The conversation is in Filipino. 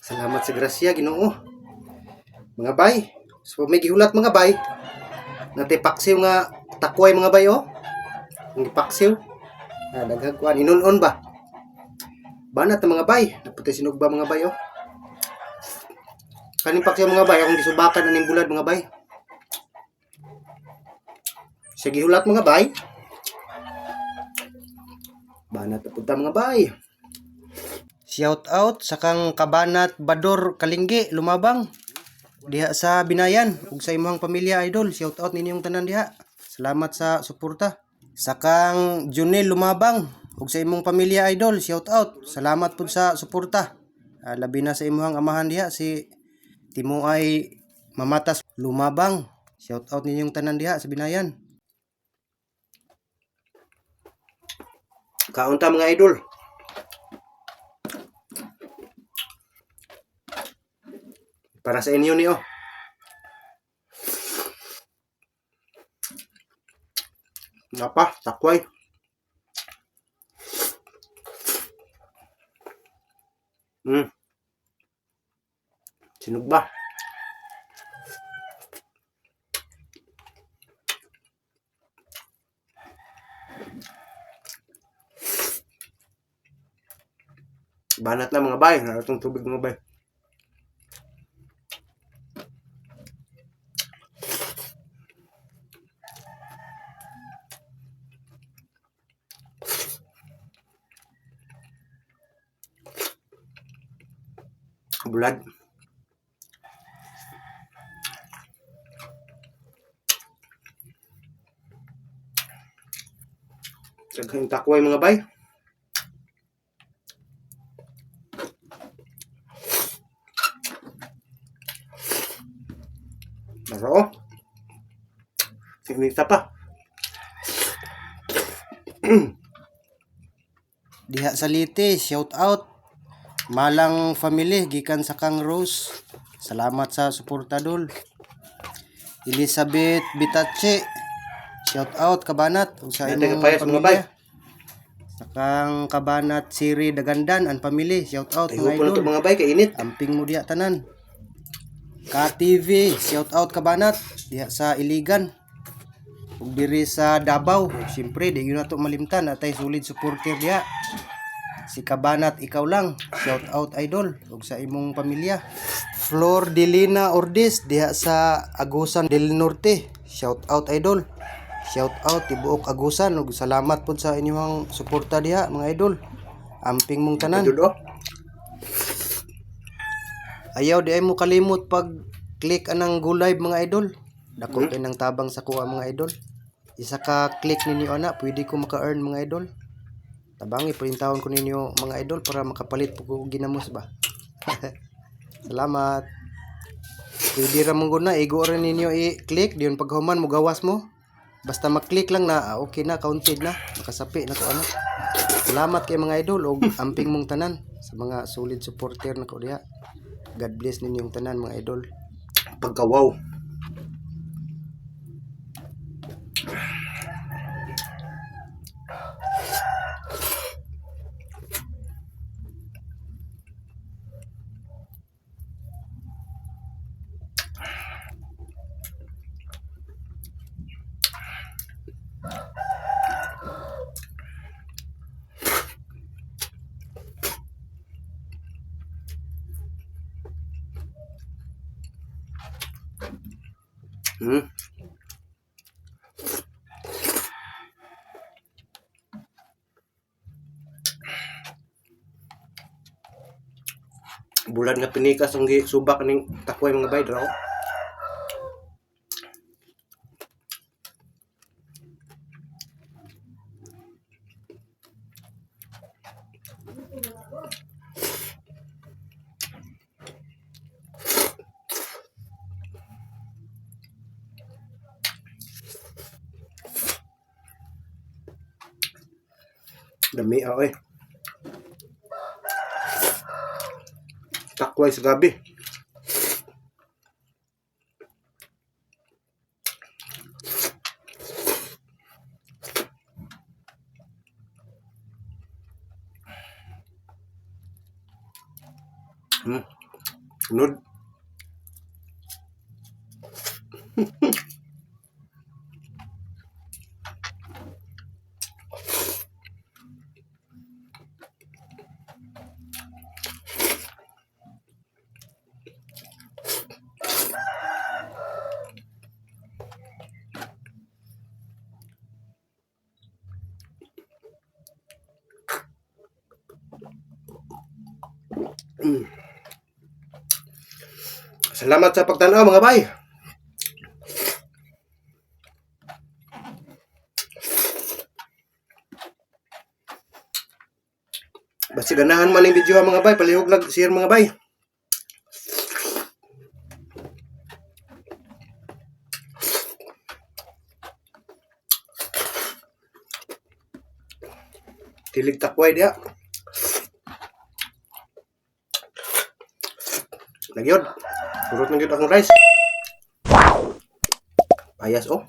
Salamat sa grasya, Ginoo. Mga bay. So may gihulat mga bay. Natipaksiw nga takway mga bay oh. Ang gipaksiw. Daghang kuan inunon ba? Banat na mga bay. Naputi sinugba mga bay oh. Kaning paksiw mga bay akong gisubakan na ning bulad mga bay. Sige hulat mga bay. Banat na punta mga bay. Shout out sa kang Kabanat Bador Kalinggi Lumabang diha sa Binayan ug sa imong pamilya idol. Shout out ninyong tanan diha. Salamat sa suporta. Sa kang Junel Lumabang ug sa imong pamilya idol. Shout out. Salamat pud sa suporta. Labi na sa imong amahan diha si Timuay Mamatas Lumabang. Shout out ninyong tanan diha sa Binayan. Kaunta mga idol. Para sa inyo niyo. Napa, takway. Sinugba. Banat na mga bay. Naratong tubig mga bay. Bulad. Daghang takway mga bay. Naro. Sinita pa. Diha sa Liti, shout out. Malang family gikan sa Kang Rose. Salamat sa suporta dol. Elizabeth Bitache. Shout out Kabanat ug sa imong pamilya. Sa Kang Kabanat Siri Dagandan and family. Shout out mga idol. Mga bay kay init. Amping mo diha tanan. KTV, shout out Kabanat diha sa Iligan. Ug diri sa Davao. Siyempre di gyud nato malimtan atay solid supporter diha. Si Kabanat ikaw lang. Shout out idol ug sa imong pamilya. Flor Delina Ordiz diha sa Agusan del Norte. Shout out idol. Shout out tibuok Agusan ug salamat pud sa inyong suporta diha mga idol. Amping mong tanan. Ayaw di ay mo kalimot pag click anang go live mga idol. Dako kay nang tabang sa kuha mga idol. Isa ka click ninyo ana pwede ko maka-earn mga idol. Tabangi printahon ko ninyo mga idol para makapalit po ko ginamos ba. Salamat. Pwede ra mong guna igo rin ninyo i-click diyon paghuman mo gawas mo. Basta mag-click lang na okay na, counted na, makasapi na ko ano. Salamat kay mga idol og amping mong tanan sa mga solid supporter na ko diha. God bless ninyong tanan mga idol. Pagkawaw. Bulan nga pinikas ang subak ning takway mga bay draw. Dami eh. Takway sa gabi. Sunod. Salamat sa pagtanaw mga bay. Basta ganahan man yung video mga bay, palihog lang share mga bay. Tilig takway dia. Nagyod. Surot na gyud akong rice. Ayas oh.